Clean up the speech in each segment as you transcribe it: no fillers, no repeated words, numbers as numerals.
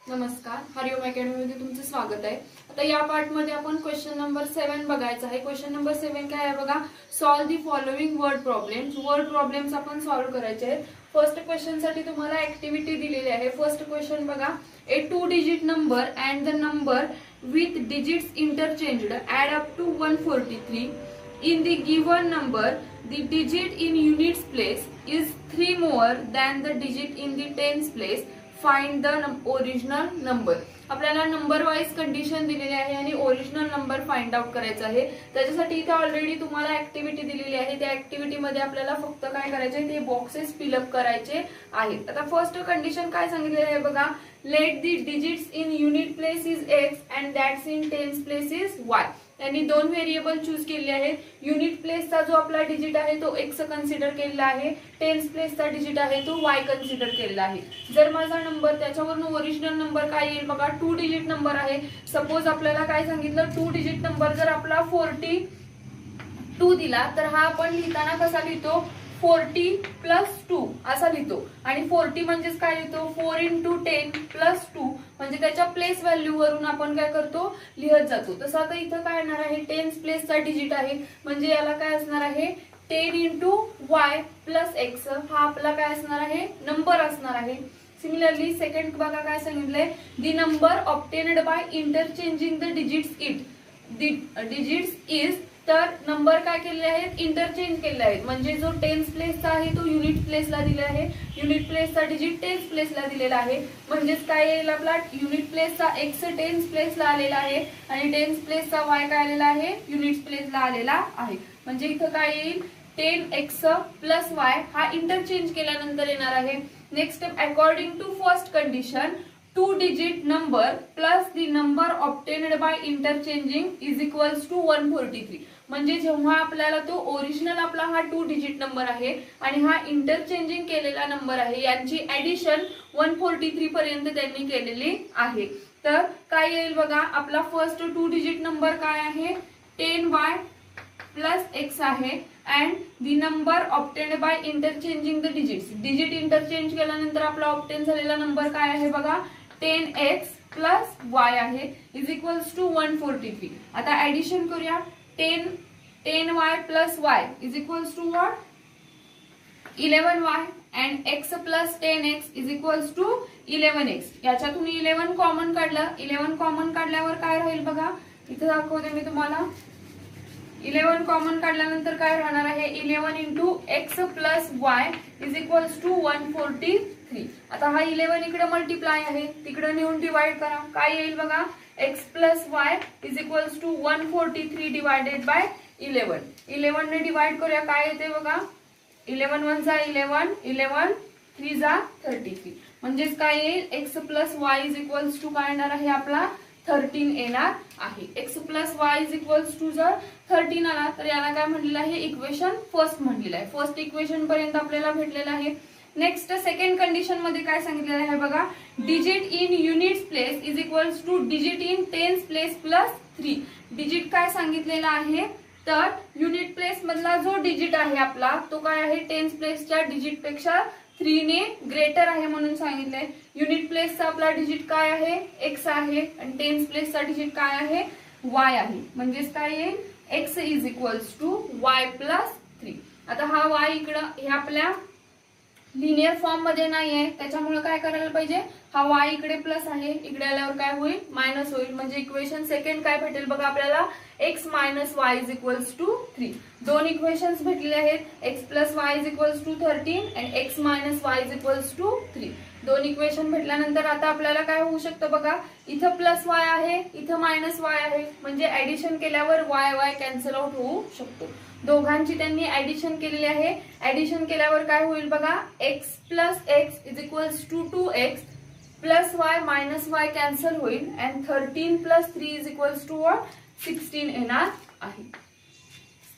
नमस्कार, हरिओम अकॅडमीमध्ये तुमचं स्वागत आहे। आता या पार्ट मध्ये आपण क्वेश्चन नंबर 7 बघायचा आहे। क्वेश्चन नंबर 7 काय आहे बघा, solve the following word problems. Word problems आपण सॉल्व करायचे आहेत। फर्स्ट क्वेश्चन साठी तुम्हाला ऍक्टिव्हिटी दिलेली आहे। फर्स्ट क्वेश्चन बघा, a 2 digit number and the number with digits interchanged add up to 143 in the given number the digit in units place is 3 more than the digit in the tens place. Find the original number. आपल्याला number wise condition दिलेली आहे आणि original number find out करायचा आहे। त्याच्यासाठी इथे already तुम्हाला activity दिलेली आहे। त्या ऍक्टिव्हिटी मध्ये आपल्याला फक्त काय करायचे आहे, ते बॉक्सेस फिलअप करायचे आहेत। आता फर्स्ट कंडिशन काय सांगितलेली आहे बघा, let the digits in unit place is x and that's in tense place is why. त्यांनी दोन व्हेरिएबल चूज केले आहेत। युनिट प्लेसचा जो आपला डिजिट आहे तो एक्स कन्सिडर केलेला आहे, टेन्स प्लेसचा डिजिट आहे तो वाय कन्सिडर केलेला आहे। जर माझा नंबर त्याच्यावरून ओरिजिनल नंबर काय येईल बघा, 2 डिजिट नंबर आहे। सपोज आपल्याला काय सांगितलं, 2 डिजिट नंबर जर आपला 42 दिला तर हा आपण लिहिताना कसा लिहितो, 40 प्लस 2 असा लिहितो। आणि 40 म्हणजेच काय लिहितो, 4 into 10 प्लस 2 म्हणजे त्याच्या प्लेस व्हॅल्यू वरून आपण काय करतो, लिहत जातो। तसं आता इथं काय येणार आहे, टेन्स प्लेसचा डिजिट आहे म्हणजे याला काय असणार आहे, 10 into y प्लस x हा आपला काय असणार आहे, नंबर असणार आहे। सिमिलरली सेकंड बघा काय सांगितलंय, the number obtained by interchanging the digits is, तर नंबर काय केलेले आहेत, इंटरचेंज केलेले आहेत। म्हणजे जो टेन्स प्लेसचा आहे तो युनिट प्लेसला दिला आहे, युनिट प्लेसचा डिजिट टेन्स प्लेसला दिलेला आहे। म्हणजेच काय येईल आपला, युनिट प्लेसचा एक्स टेन्स प्लेसला आलेला आहे आणि टेन्स प्लेसचा वाय काय आलेला आहे, युनिट प्लेसला आलेला आहे। म्हणजे इथं काय येईल, 10x प्लस वाय हा इंटरचेंज केल्यानंतर येणार आहे। Next according to first condition, 2 digit number plus the number obtained by interchanging is equals to 143। म्हणजे जेव्हा आपल्याला तो ओरिजिनल आपला हा 2 डिजिट नंबर आहे आणि हा इंटरचेंजिंग केलेला नंबर आहे, यांची ऍडिशन 143 पर्यंत त्यांनी केलेली आहे। तर काय येईल बघा, आपला फर्स्ट 2 डिजिट नंबर काय आहे, 10y प्लस x आहे and the number obtained by interchanging the digits. Digit interchange केल्यानंतर आपला ऑब्टेन झालेला नंबर काय आहे बघा, 10x प्लस y आहे इज इक्वल्स टू 143। आता ऍडिशन करूया, 10y plus y is equals to what, 11y and x plus 10x is equals to 11x। याच्यातून 11 कॉमन काढलं, 11 कॉमन काढल्यावर काय राहील बघा, इथे दाखवते मी तुम्हाला। 11 कॉमन काढल्यानंतर काय राहणार आहे, 11 into x plus y is equals to 143। आता हा 11 इकडे मल्टिप्लाय आहे, तिकडे नेऊन डिवाइड करा, काय येईल बघा, x plus y is equals to 143 divided by 11। 11 ने डिवाइड करूया, काय येते बघा, 11 1 जा 11, 11 3 जा 33। म्हणजेच काय येईल, x plus y is equals to काय येणार आहे आपला 13 येणार आहे। x plus y is equals to जर 13 आला तर याला काय म्हटलेलं आहे, इक्वेशन फर्स्ट म्हटलेलं आहे। फर्स्ट इक्वेशन पर्यंत आपल्याला भेटलेलं आहे। नेक्स्ट सेकंड कंडिशन मध्ये काय सांगितलेलं आहे बघा, digit in units place is equals two digit in tense place plus 3। Digit काय सांगितलेला आहे, तर युनिट प्लेस मधला जो डिजिट आहे आपला तो काय आहे, टेन्स प्लेसच्या डिजिट पेक्षा 3 ने ग्रेटर आहे म्हणून सांगितलंय। युनिट प्लेसचा आपला डिजिट काय आहे, x आहे आणि टेन्स प्लेसचा डिजिट काय आहे, y आहे। म्हणजेच काय येईल, x is equals to y plus 3। आता हा y इकडं हे आपल्या लिनियर फॉर्म मध्ये नाहीये, त्याच्यामुळे काय करायला पाहिजे, हा y इकडे प्लस आहे, इकडे आल्यावर काय होईल, मायनस होईल। म्हणजे इक्वेशन सेकंड काय भेटेल बघा आपल्याला, x minus y is equals to 3। दोन इक्वेशन्स भेटलेले आहेत, x plus y is equals to 13 and x minus y is equals to 3। दोन इक्वेशन भेटल्यानंतर आता आपल्याला काय होऊ शकतं बघा, इथं प्लस वाय आहे, इथं मायनस वाय आहे, म्हणजे ऍडिशन केल्यावर वाय वाय कॅन्सल आउट होऊ शकतो। दोघांची त्यांनी ऍडिशन केलेली आहे। ऍडिशन केल्यावर काय होईल बघा, x plus x is equals to 2x plus y minus y cancel होईल and 13 plus 3 is equals to what, 16 येणार आहे।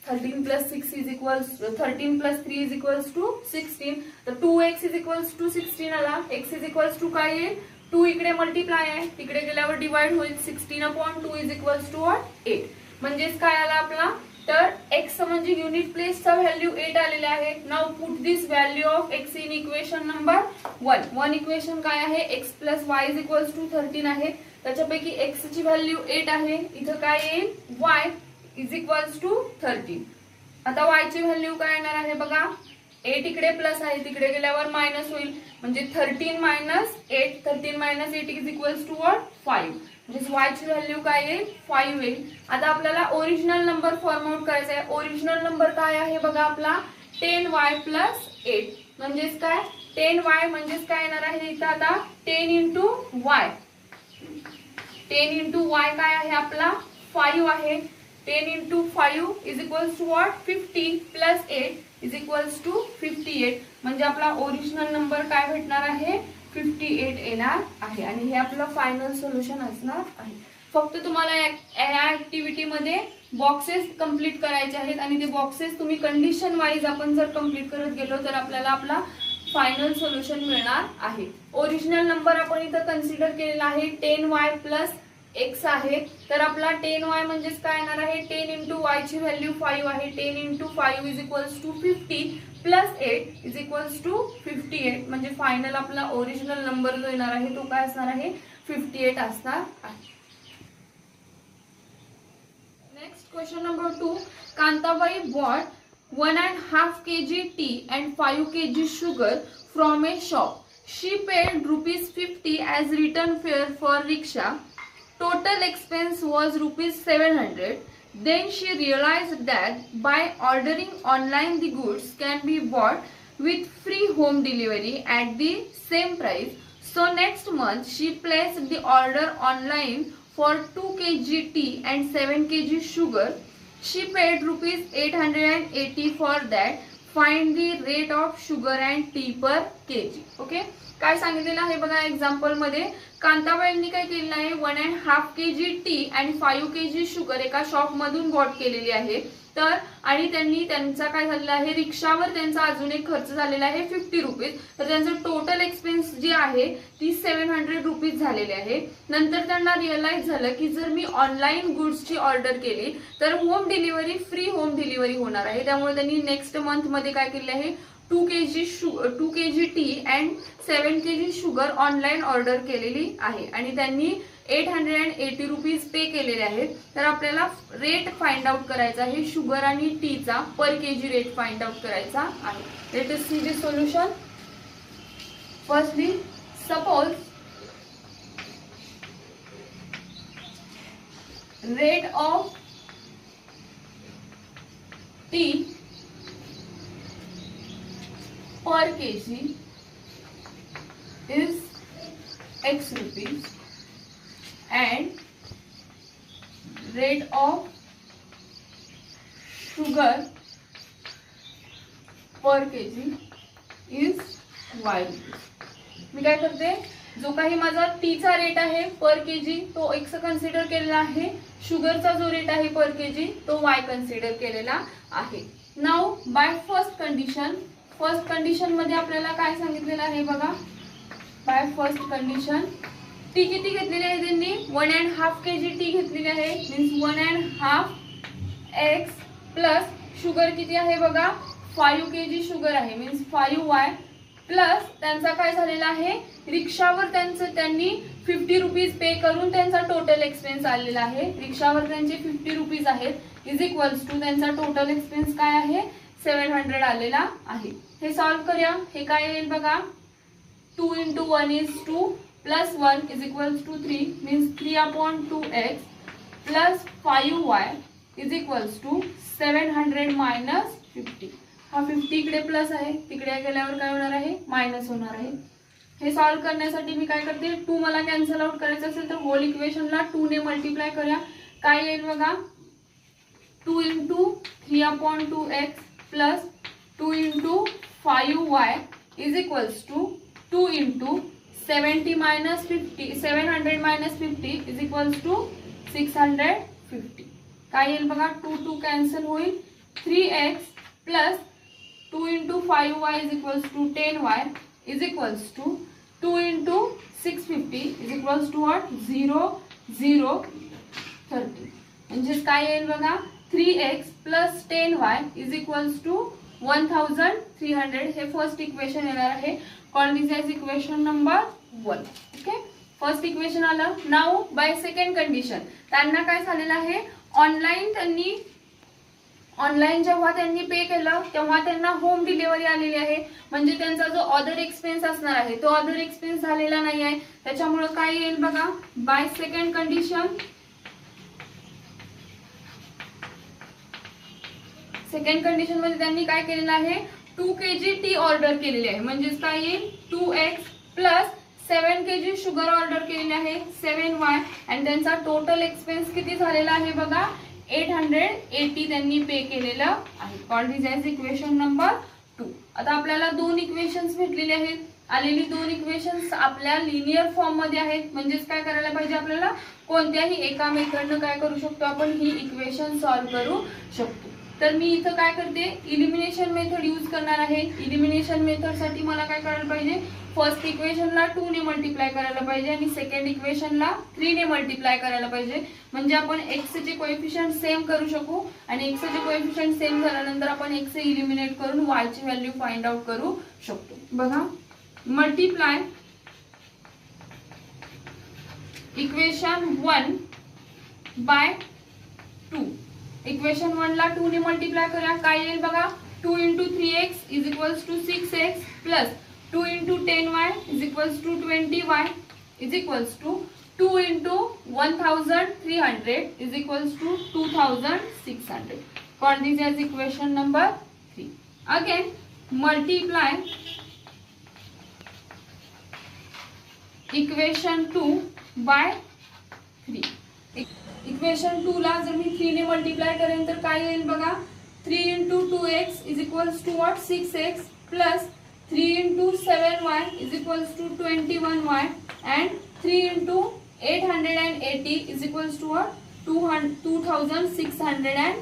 13 plus 6 is equals 13 plus 3 is equals to 16। तर 2x इज इक्वल्स टू 16 आला, x इज इक्वल्स टू काय येईल, 2 इकडे multiply आहे, तिकडे गेल्यावर डिवाइड होईल, 16/2 इज इक्वल्स टू व्हॉट, 8। म्हणजेच काय आला आपला तर x म्हणजे युनिट प्लेसचा व्हॅल्यू 8 आलेले आहे. Now put this value of x in equation number 1. Equation काय आहे, x plus y is equals to 13 आहे. त्याच्यापैकी x ची व्हॅल्यू 8 आहे. इथं काय येईल, y इज इक्वल्स टू 13. आता y ची व्हॅल्यू काय येणार आहे बघा, 8 इकडे प्लस आहे, तिकडे गेल्यावर मायनस होईल. म्हणजे 13 minus 8, 13 minus 8 is equals to what, 5. म्हणजे y ची व्हॅल्यू काय येईल, 5 येईल. आता आपल्याला ओरिजिनल नंबर फॉर्म आउट करायचा आहे. ओरिजिनल नंबर काय आहे बघा आपला, 10y प्लस 8. म्हणजेच काय, 10y म्हणजेच काय येणार आहे इथं आता 10 इंटू y. 10 इंटू y काय आहे आपला 5 आहे. 10 into 5 is equals to what, 50 plus 8 is equals to 58. म्हणजे आपला ओरिजिनल नंबर काय भेटणार आहे, 58 येणार आहे. आणि हे आपलं फायनल सोल्युशन असणार आहे. फक्त तुम्हाला या ऍक्टिव्हिटी मध्ये बॉक्सेस कंप्लीट करायचे आहेत आणि ते बॉक्सेस तुम्ही कंडिशन वाईज आपण जर कंप्लीट करत गेलो तर आपल्याला आपला फायनल सोल्युशन मिळणार आहे. ओरिजिनल नंबर आपण इथं कन्सिडर केलेला आहे 10y प्लस x आहे. तर आपला 10y म्हणजेच काय येणार आहे, 10 इंटू y ची व्हॅल्यू 5 आहे. 10 into 5 is equals to 50 plus 8 is equals to 58. म्हणजे फायनल आपला ओरिजिनल नंबर जो येणार आहे तो काय असणार आहे, 58 असणार आहे. Next question number 2. Kantabai bought 1.5 kg tea and 5 kg sugar from a shop. She paid ₹50 as return fare for rickshaw. Total expense was ₹700. Then she realized that by ordering online the goods can be bought with free home delivery at the same price. So next month she placed the order online for 2 kg tea and 7 kg sugar. She paid ₹880 for that. Find the rate of sugar and tea per kg. Okay. काय सांगितलेलं आहे बघा example मध्ये, कांताबाईंनी काय केलेलं आहे 1.5 kg T आणि 5 kg sugar एका शॉप मधून बॉट केलेली आहे. तर आणि त्यांनी त्यांचा काय झालेला आहे, रिक्षावर त्यांचा अजून एक खर्च झालेला आहे 50 रुपीज. तर त्यांचं टोटल एक्सपेन्स जी आहे ती 700 रुपीज झालेले आहे. नंतर त्यांना रिअलाइज झालं की जर मी ऑनलाईन गुड्सची ऑर्डर केली तर home delivery, free home delivery होणार आहे. त्यामुळे त्यांनी नेक्स्ट मंथ मध्ये काय केले आहे, 2 kg T and 7 kg sugar online order केलेली आहे आणि त्यांनी 880 रुपीज पे केलेले आहेत. तर आपल्याला रेट फाइंड आउट करायचा आहे शुगर आणि टीचा, पर केजी रेट फाइंड आउट करायचा आहे. Late us see the solution. Firstly suppose rate of T per kg is x rupees and rate of sugar per kg is y rupees. मी काय करते, जो काही माझा टीचा रेट आहे पर केजी तो x कन्सिडर केलेला आहे, शुगरचा जो रेट आहे पर केजी तो y कन्सिडर केलेला आहे. नाउ बाय फर्स्ट कंडिशन मध्ये आपल्याला काय सांगितलेलं आहे बघा, बाय फर्स्ट कंडिशन टी किती घेतलेली आहे त्यांनी, 1.5 kg टी घेतलेली आहे. मीन्स 1.5 x प्लस शुगर किती आहे बघा, 5 kg शुगर आहे. मीन्स 5y प्लस त्यांचा काय झालेला आहे, रिक्षावर त्यांनी 50 रुपीज पे करून त्यांचा टोटल एक्सपेन्स आलेला आहे. रिक्षावर त्यांचे 50 रुपीज आहेत इज इक्वल्स टू त्यांचा टोटल एक्सपेन्स काय आहे, 700 आलेला आहे. हे सॉल्व करूया. हे काय येईल बघा, 2 into 1 is 2 plus 1 is equals to 3 means 3/2x plus 5y is equals to 700 minus 50. हा 50 इकडे प्लस आहे, तिकडे गेल्यावर काय होणार आहे, मायनस होणार आहे. हे सॉल्व करण्यासाठी मी काय करते, 2 मला कॅन्सल आउट करायचं असेल तर होल इक्वेशनला 2 ने मल्टिप्लाय करूया. काय येईल बघा, 2 into 3/2x plus 2 into 5y is equals to 2 into 700 minus 50 is equals to 650. काय येईल बघा, 2 कॅन्सल होईल. 3x plus 2 into 5y is equals to 10y is equals to 2 into 650 is equals to what, 0 0 30. म्हणजे काय येईल बघा, 3x plus 10y is equals to 1300 हे first equation येणार आहे. Call this as equation number 1. Okay, first equation आलं. Now by second condition त्यांना काय झालेलं आहे, ऑनलाईन जेव्हा त्यांनी पे केलं तेव्हा त्यांना होम डिलिव्हरी आलेली आहे. म्हणजे त्यांचा जो अदर एक्सपेन्स असणार आहे तो अदर एक्सपेन्स झालेला नाही आहे. त्याच्यामुळे काय येईल बघा, bye second condition second condition मध्ये त्यांनी काय केलेलं आहे, 2 kg टी ऑर्डर केलेली आहे. म्हणजेच काय येईल, 2x plus 7 kg sugar order केलेली आहे, 7y. आणि त्यांचा टोटल एक्सपेन्स किती झालेला आहे बघा, 880 त्यांनी पे केलेलं आहे. Call this as equation number 2. आता आपल्याला दोन इक्वेशन्स भेटलेले आहेत. आलेली दोन इक्वेशन्स आपल्या लिनियर फॉर्म मध्ये आहेत. म्हणजेच काय करायला पाहिजे, आपल्याला कोणत्याही एका मेथडनं काय करू शकतो, आपण ही इक्वेशन सॉल्व्ह करू शकतो. तर मी इथं काय करते, इलिमिनेशन मेथड यूज करणार आहे. इलिमिनेशन मेथड साठी मला काय करायला पाहिजे, फर्स्ट इक्वेशनला 2 ने मल्टिप्लाय करायला पाहिजे आणि सेकंड इक्वेशनला 3 ने मल्टिप्लाय करायला पाहिजे. म्हणजे आपण x चे कोएफिशिएंट सेम करू शकू आणि x चे कोएफिशिएंट सेम झाल्यानंतर आपण x चे इलिमिनेट करून y ची व्हॅल्यू फाइंड आउट करू शकतो. बघा, मल्टिप्लाय इक्वेशन 1 बाय 2. इक्वेशन 1 ला 2 ने मल्टिप्लाय करूया. काय येईल बघा, 2 × 3x is equals to 6x plus 2 × 10y is equals to 20y is equals to 2 × 1300 is equals to 2600. Call this as equation number 3. Again multiply equation 2 by 3. Equation 2 ला जर मी 3 ने multiply करेन तर काय येईल बघा, 3 × 2x is equals to what, 6x plus 3 × 7y is equals to 21y and 3 × 880 is equals to what, 2640.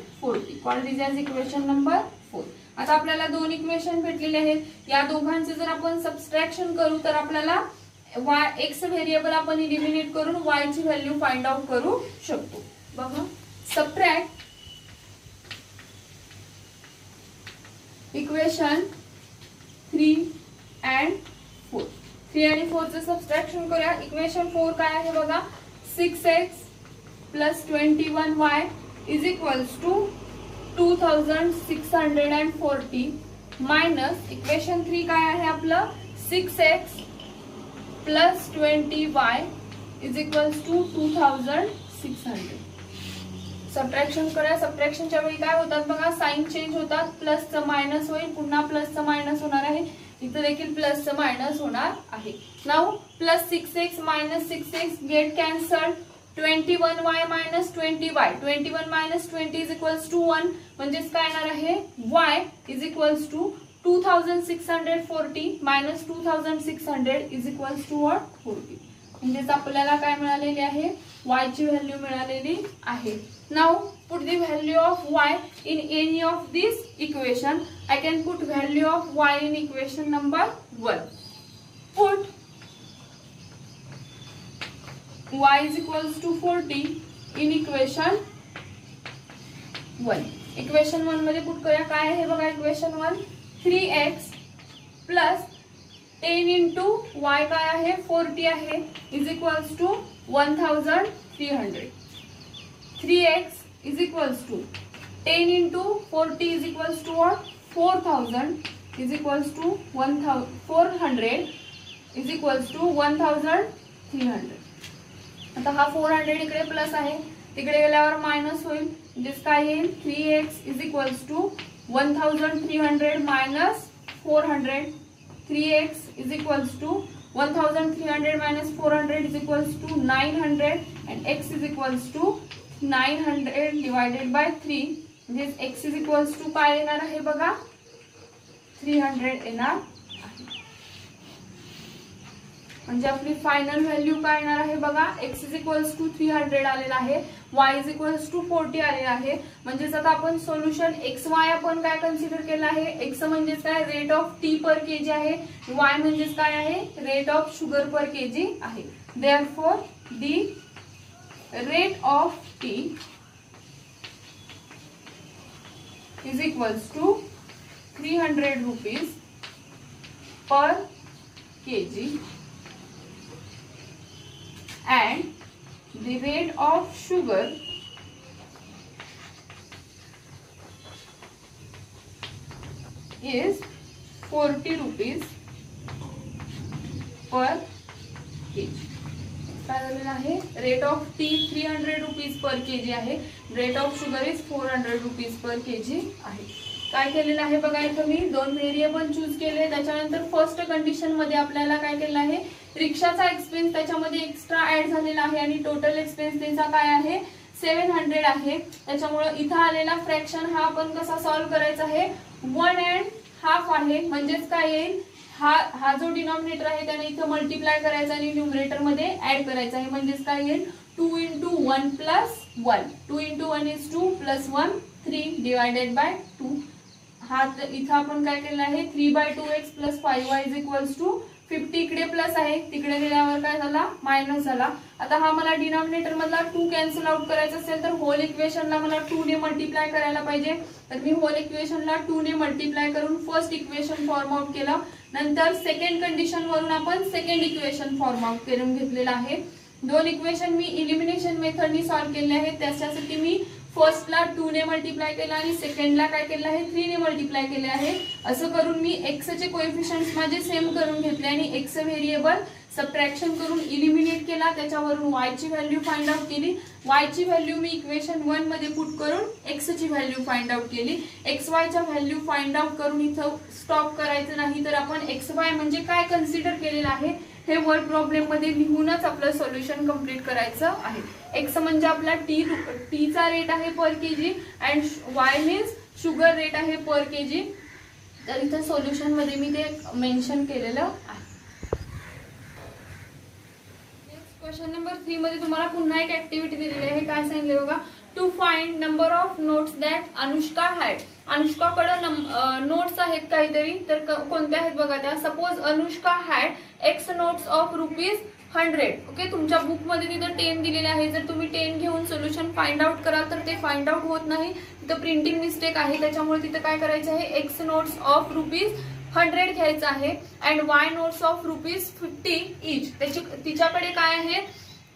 Call this as equation number 4. आता आपल्याला दोन इक्वेशन भेटलेले आहेत. या दोघांचे जर आपण सबट्रॅक्शन करू तर आपल्याला x व्हेरिएबल आपण इलिमिनेट करून y ची व्हॅल्यू फाइंड आउट करू शकतो. बघा, सबट्रॅक्ट इक्वेशन 3 and 4. 3 आणि 4 चे सबट्रॅक्शन करूया. इक्वेशन 4 काय आहे बघा, 6x plus 21y is equals to 2640 minus equation 3 काय आहे आपलं, 6x plus 20y is equals to 2600. Subtraction करूया. सबट्रॅक्शनच्या वेळी काय होतात बघा, साइन चेंज होतात, प्लसचं मायनस होईल, पुन्हा प्लसचं मायनस होणार आहे, इथं देखील प्लसचं मायनस होणार आहे. Now plus 6x minus 6x get cancelled, 21y minus 20y, 21 minus 20 is equals to 1. म्हणजेच काय येणार आहे, y is equals to 2640 minus 2600 is equals to what, 40. म्हणजेच आपल्याला काय मिळालेली आहे, y ची व्हॅल्यू मिळालेली आहे. Now put the value of y in any of this equation. I can put value of y in equation number 1. Put y is equals to 40 in equation 1. Equation 1 मध्ये put करूया. काय आहे बघा, equation 1 3x plus 10 × y काय आहे, 40 आहे, is equals to 1300. 3x is equals to 10 × 40 is equals to what, 4000 is equals to 400 is equals to 1300. आता हा 400 इकडे प्लस आहे, तिकडे गेल्यावर मायनस होईल. म्हणजेच काय येईल, 3x is equals to 1300 minus 400. 3x is equals to 1300 minus 400 is equals to 900 and x is equals to 900 divided by 3. म्हणजे x इज इक्वल्स टू काय येणार आहे बघा, 300 येणार आहे. म्हणजे आपली फायनल व्हॅल्यू काय येणार आहे बघा, x इज इक्वल्स टू 300 आलेला आहे, y इज इक्वल्स टू 40 आलेला आहे. म्हणजेच आता आपण सोल्युशन xy आपण काय कन्सिडर केलं आहे, x म्हणजेच काय, rate of tea per KG आहे, y म्हणजेच काय आहे, rate of sugar per KG आहे. Therefore the rate of tea is equals to 300 rupees per kg and the rate of sugar is 40 rupees per kg. काय झालेलं आहे, rate of tea 300 rupees per KG आहे, rate of sugar is 400 rupees per KG आहे. काय केलेलं आहे बघा, इथं मी दोन व्हेरिएबल चूज केले. त्याच्यानंतर फर्स्ट कंडिशन मध्ये आपल्याला काय केलं आहे, रिक्षाचा एक्सपेन्स त्याच्यामध्ये एक्स्ट्रा ऍड झालेला आहे आणि टोटल एक्सपेन्स त्याचा काय आहे 700 आहे. त्याच्यामुळे इथं आलेला फ्रॅक्शन हा आपण कसा सॉल्व्ह करायचा आहे, 1.5 आहे. म्हणजेच काय येईल, हा जो डिनॉमिनेटर आहे त्याने इथं मल्टिप्लाय करायचा आणि न्यूमरेटर मध्ये ऍड करायचा आहे. म्हणजेच काय येईल 2 × 1 + 1. 2 × 1 is 2 + 1 3 डिवायडेड बाय 2. हा इथं आपण काय केलं आहे 3/2x + 5y = 50. इकडे प्लस आहे, तिकडे गेल्यावर काय झाला मायनस झाला. आता हा मला डिनॉमिनेटर मधला 2 कॅन्सल आउट करायचा असेल तर होल इक्वेशनला मला 2 ने मल्टिप्लाय करायला पाहिजे. तर मी होल इक्वेशनला 2 ने मल्टिप्लाय करून फर्स्ट इक्वेशन फॉर्म आउट केलं. नंतर सेकंड कंडिशन वरून आपण सेकंड इक्वेशन फॉर्म आउट करून घेतलेलं आहे. दोन इक्वेशन मी इलिमिनेशन मेथडनी सॉल्व्ह केले आहेत. त्याच्यासाठी मी फर्स्टला 2 ने मल्टिप्लाय केला आणि सेकंडला काय केलं आहे 3 ने मल्टिप्लाय केले आहे. असं करून मी x चे कोएफिशियंट्स माझे सेम करून घेतले आणि x व्हेरिएबल सबट्रॅक्शन करून इलिमिनेट केला. त्याच्यावरून y ची व्हॅल्यू फाइंड आउट केली. y ची व्हॅल्यू मी इक्वेशन 1 मध्ये पुट करून x ची व्हॅल्यू फाइंड आउट केली. xy च्या व्हॅल्यू फाइंड आउट करून इथं स्टॉप करायचं नाही, तर आपण xy म्हणजे काय कन्सिडर केलेलं आहे हे वर्ड प्रॉब्लेम मध्ये लिहूनच आपलं सोल्युशन कंप्लीट करायचं आहे. x म्हणजे आपला टी चा रेट आहे per KG and y means sugar rate आहे पर केजी. तर इथं सोल्युशन मध्ये मी ते मेन्शन केलेलं आहे. क्वेश्चन नंबर 3 मध्ये तुम्हाला पुन्हा एक ऍक्टिव्हिटी दिलेली आहे. काय सांगितले बघा, to find number of notes that Anushka had. अनुष्काकडे नोट्स आहेत काहीतरी, तर कोणत्या आहेत बघा त्या. Suppose Anushka had X notes of ₹100. Okay, तुमच्या बुक मध्ये तिथं 10 दिलेले आहे. जर तुम्ही 10 घेऊन सोल्युशन फाइंड आउट कराल तर ते फाइंड आउट होत नाही, तिथं प्रिंटिंग मिस्टेक आहे. त्याच्यामुळे तिथं काय करायचं आहे, एक्स नोट्स ऑफ ₹100 घ्यायचं आहे अँड वाय नोट्स ऑफ ₹50 इच. तिच्याकडे काय आहे,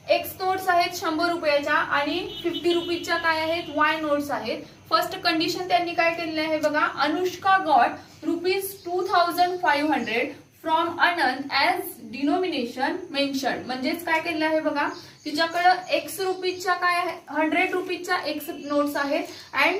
एक्स नोट्स आहेत 100 रुपयाच्या आणि 50 रुपीजच्या काय आहेत वाय नोट्स आहेत. फर्स्ट कंडिशन त्यांनी काय केलेली आहे बघा, Anushka got ₹2500 from Anand as denomination mention. म्हणजेच काय केलेलं आहे बघा, तिच्याकडे एक्स रुपीजच्या काय आहे 100 रुपीजच्या एक्स नोट्स आहेत अँड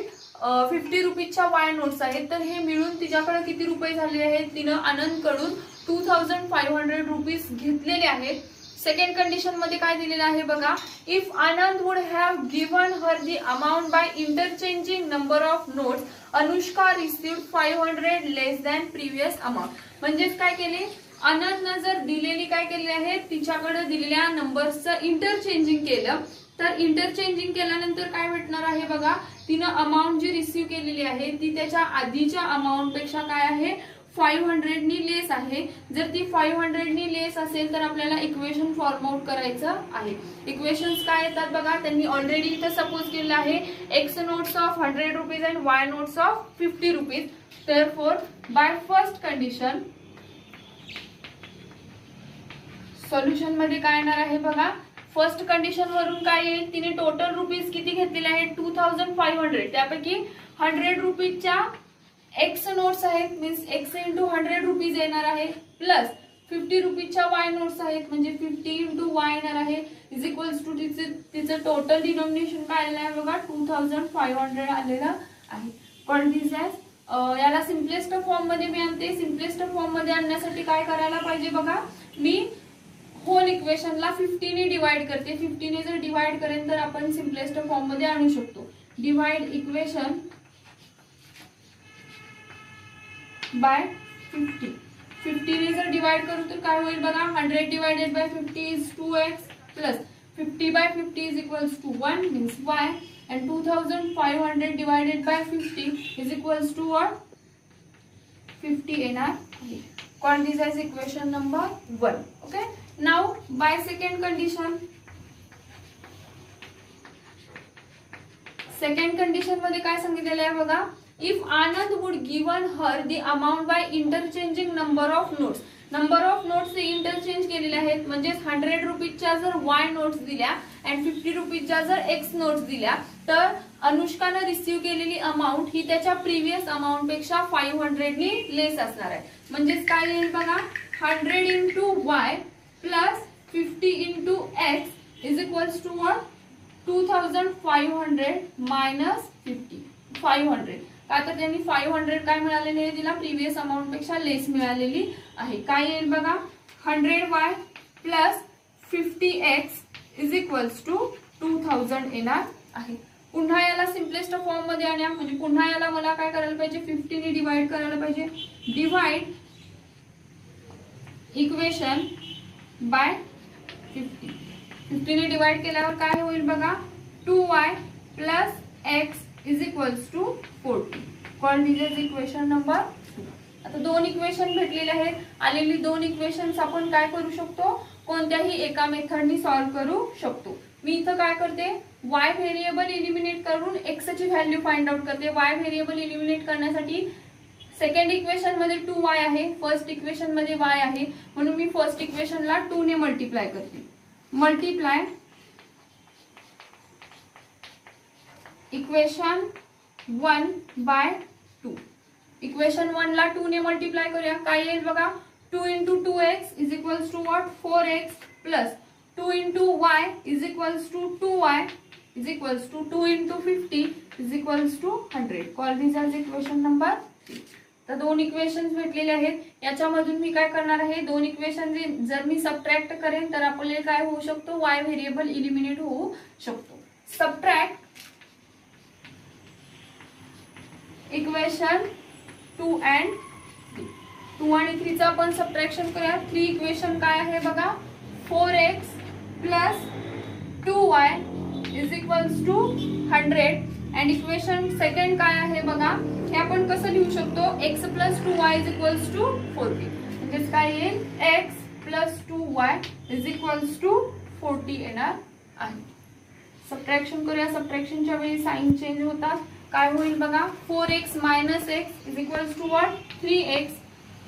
50 रुपीजच्या वाय नोट्स आहेत. तर हे मिळून तिच्याकडे किती रुपये झाले आहेत, तिनं आनंदकडून 2500 रुपीज घेतलेले आहेत. सेकंड कंडिशन मध्ये काय दिलेलं आहे बघा, if Anand would have given her the amount by interchanging number of notes, Anushka received 500 less than previous amount. म्हणजेच काय केले, आनंदनं जर दिलेली काय केले आहे, तिच्याकडे दिलेल्या नंबर्सचं इंटरचेंजिंग केलं. तर इंटरचेंजिंग केल्यानंतर काय भेटणार आहे बघा, तिनं अमाऊंट जी रिसीव्ह केलेली आहे ती त्याच्या आधीच्या अमाऊंट पेक्षा काय आहे 500 नी लेस आहे. जर ती 500 नी लेस असेल तर आपल्याला इक्वेशन फॉर्म आउट करायचं आहे. इक्वेशन्स काय येतात बघा, त्यांनी ऑलरेडी इथं सपोज केलेलं आहे x notes of 100 rupees and Y notes of 50 rupees. Therefore by first condition solution मध्ये काय येणार आहे बघा, फर्स्ट कंडिशन वरून काय येईल, तिने टोटल रुपीज किती घेतलेले आहेत 2500. त्यापैकी 100 रुपीजच्या एक्स नोट्स आहेत मीन्स एक्स इंटू 100 रुपीज येणार आहे, प्लस 50 रुपीजच्या वाय नोट्स आहेत म्हणजे 50 इंटू वाय येणार आहे इज इक्वल्स टू तिचं टोटल डिनॉमिनेशन काय आलेलं आहे बघा 2500 आलेलं आहे. पण दिस एज याला सिम्पलेस्ट फॉर्म मध्ये मी आणते. सिम्पलेस्ट फॉर्म मध्ये आणण्यासाठी काय करायला पाहिजे बघा, मी होल इक्वेशनला 50 ने डिवाइड करते. 50 ने जर डिवाइड करेन तर आपण सिम्पलेस्ट फॉर्म मध्ये आणू शकतो. Divide equation by 50. 50 ने जर डिवाइड करू तर काय होईल बघा, 100 divided by 50 is 2x plus 50/50 is equals to 1 means y and 2500 divided by 50 is equals to what 50 येणार आहे. Call this as equation number 1. Okay. Now by second condition. Second condition मध्ये काय सांगितलेलं आहे बघा, if Anand would given her the amount by interchanging number of notes. Number of notes interchange केलेले आहेत, म्हणजेच 100 रुपीजच्या जर वाय नोट्स दिल्या अँड 50 रुपीजच्या जर एक्स नोट्स दिल्या, तर अनुष्कानं रिसीव्ह केलेली अमाऊंट ही त्याच्या प्रिव्हियस अमाऊंट पेक्षा 500 नी लेस असणार आहे. म्हणजेच काय येईल बघा, 100 into y plus 50 into x is equals to what, 2500 minus 500. का तर त्यांनी 500 काय मिळालेले आहे तिला, प्रिव्हियस अमाऊंट पेक्षा लेस मिळालेली आहे. काय येईल बघा, 100y plus 50x is equals to 2000 येणार आहे. पुन्हा याला सिम्पलेस्ट फॉर्म मध्ये आणा, म्हणजे पुन्हा याला मला काय करायला पाहिजे, 50 ने डिवाइड करायला पाहिजे. Divide equation by 50. 50 ने डिवाइड केल्यावर काय होईल बघा, 2y plus x is equals to 40. Call this equation number 2. आता दोन इक्वेशन भेटलेले आहेत. आलेली दोन इक्वेशन्स आपण काय करू शकतो, कोणत्याही एका मेथडनी सॉल्व्ह करू शकतो. मी इथं काय करते, y व्हेरिएबल इलिमिनेट करून x ची व्हॅल्यू फाइंड आउट करते. y व्हेरिएबल इलिमिनेट करण्यासाठी सेकंड इक्वेशन मध्ये 2y आहे, फर्स्ट इक्वेशन मध्ये y आहे, म्हणून मी फर्स्ट इक्वेशनला 2 ने मल्टिप्लाय करते. Multiply equation 1 bye 2. इक्वेशन 1 ला 2 ने मल्टिप्लाय करूया. काय येईल बघा, 2 into 2x is equals to what, 4x plus 2 into y is equals to 2y is equals to 2 into 50 is equals to 100. Call this as equation number 3. तर दोन equations भेटलेले आहेत. याच्यामधून मी काय करणार आहे, दोन इक्वेशन जर मी सबट्रॅक्ट करेन तर आपल्याला काय होऊ शकतो, y व्हेरिएबल इलिमिनेट होऊ शकतो. Subtract equation 2 and 3. 2 आणि 3 चा आपण सबट्रॅक्शन करूया. 3 इक्वेशन काय आहे बघा, 4x plus 2y is equals to 100. And equation second काय आहे बघा, हे आपण कसं लिहू शकतो, x plus 2y is equals to 40. म्हणजेच काय येईल, x plus 2y is equals to 40 येणार आहे. सबट्रॅक्शन करूया. सबट्रॅक्शनच्या वेळी साइन चेंज होतात. काय होईल बघा, 4x minus x is equals to what, 3x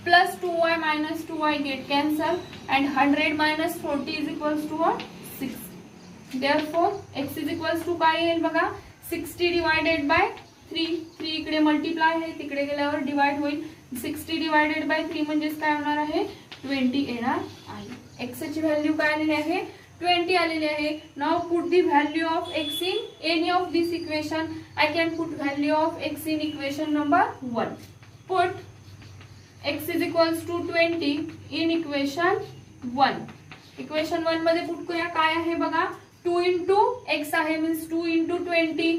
plus 2y minus 2y get cancel and 100 minus 40 is equals to what, 6. Therefore x is equals to काय येईल बघा, 60 डिवायडेड बाय 3. 3 इकडे मल्टिप्लाय आहे, तिकडे गेल्यावर डिवाइड होईल. 60 डिवायडेड बाय 3 म्हणजेच काय होणार आहे, 20 येणार आहे. x ची व्हॅल्यू काय आलेली आहे, 20 आलेली आहे. Now put the value of x in any of this equation. I can put value of x in equation number 1. Put x is equals to 20 in equation 1. Equation 1 मध्ये पुट करूया. काय आहे बघा, 2 into x आहे, means 2 into 20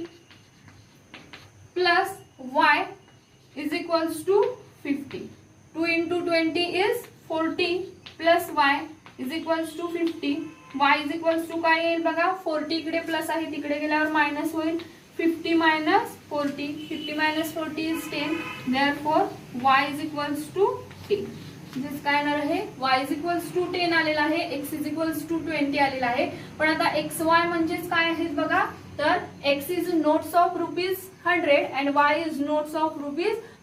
plus y is equals to 50. 2 into 20 is 40 plus y is equals to 50. y is equals to काय येईल बघा, 40 इकडे प्लस आहे, तिकडे गेल्यावर मायनस होईल. 50 minus 40. 50 minus 40 is 10. Therefore, y is equals to 10. म्हणजेच काय येणार आहे, y is equals to 10 आलेला आहे, x is equals to 20 आलेला आहे. पण आता xy म्हणजेच काय आहे बघा, तर x is notes of ₹100 and y is notes of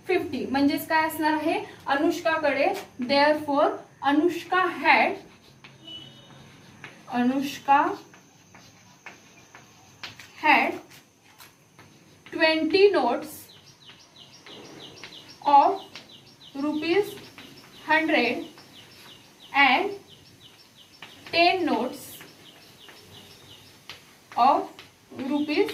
₹50. म्हणजेच काय असणार आहे, अनुष्काकडे. Therefore, Anushka had 20 notes of ₹100 and 10 notes of ₹50.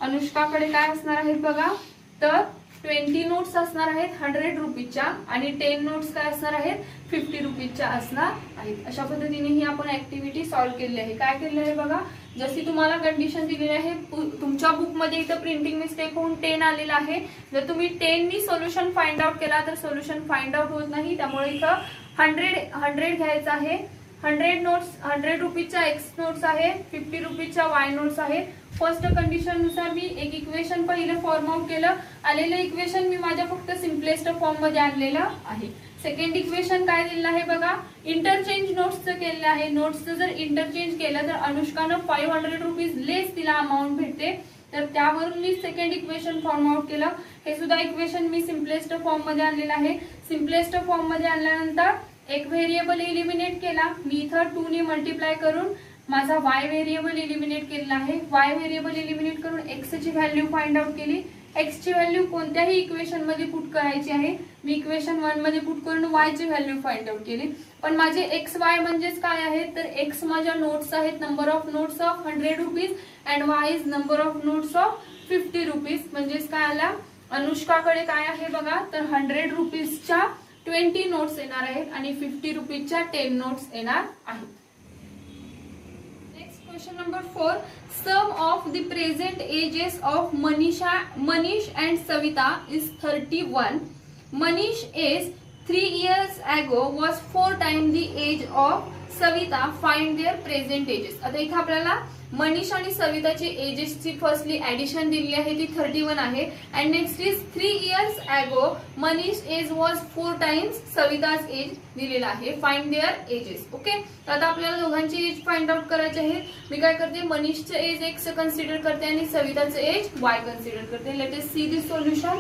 अनुष्काकडे काय असणार आहेत बघा, तर 20 नोट्स असणार आहेत 100 रुपीजच्या आणि 10 नोट्स काय असणार आहेत 50 रुपीजच्या असणार आहेत. अशा पद्धतीने ही आपण ऍक्टिव्हिटी सॉल्व्ह केली आहे. काय केलेलं आहे बघा, जशी तुम्हाला कंडिशन दिलेली आहे, तुमच्या बुक मध्ये इथं प्रिंटिंग मिस्टेक होऊन 10 आलेला आहे. जर तुम्ही 10 नी सोल्युशन फाइंड आउट केला तर सोल्युशन फाइंड आउट होत नाही. त्यामुळे इथं 100 घ्यायचं आहे. 100 नोट्स 100 रुपीजच्या एक्स नोट्स आहे, 50 रुपीजच्या वाय नोट्स आहे. फर्स्ट कंडिशन नुसार मी एक इक्वेशन पहिले फॉर्म आउट केलं. आलेलं इक्वेशन मी माझ्या फक्त सिम्पलेस्ट फॉर्म मध्ये आणलेलं आहे. सेकंड इक्वेशन काय दिलेलं आहे बघा, इंटरचेंज नोट्सचं केलेलं आहे. नोट्सचं जर इंटरचेंज केलं तर अनुष्कानं 500 रुपीज लेस तिला अमाऊंट भेटते. तर त्यावरून मी सेकंड इक्वेशन फॉर्म आउट केलं. हे सुद्धा इक्वेशन मी सिम्पलेस्ट फॉर्म मध्ये आणलेलं आहे. सिम्पलेस्ट फॉर्म मध्ये आणल्यानंतर एक व्हेरिएबल इलिमिनेट केला. मी इथं 2 ने मल्टिप्लाय करून माझा y व्हेरिएबल इलिमिनेट केलेला आहे. y व्हेरिएबल इलिमिनेट करून x ची व्हॅल्यू फाइंड आउट केली. x ची व्हॅल्यू कोणत्याही इक्वेशन मध्ये पुट करायची आहे. मी इक्वेशन 1 मध्ये पुट करून y ची व्हॅल्यू फाइंड आउट केली. पण माझे x y म्हणजेच काय आहे तर x माझ्या नोट्स आहेत, number of notes of 100 rupees and y is number of notes of 50 rupees. म्हणजेच काय आला, अनुष्काकडे काय आहे बघा तर 100 रुपीजच्या 20 नोट्स येणार आहेत आणि 50 रुपीजच्या 10 नोट्स येणार आहेत. Question number 4. Sum of the present ages of Manish and Savita is 31. Manish is 3 years ago was 4 times the age of Savita. Find their present ages. आता इथे आपल्याला मनीष आणि सविताची एजेसची फर्स्टली ऍडिशन दिली आहे ती 31 आहे. And next is 3 years ago Manish age was 4 times Savita's age दिलेला आहे. Find their edges. ओके, तर आता आपल्याला दोघांची एज फाइंड आउट करायची आहे. मी काय करते, मनीषचं एज एक्स कन्सिडर करते आणि सविताचं एज वाय कन्सिडर करते. Let us see this solution.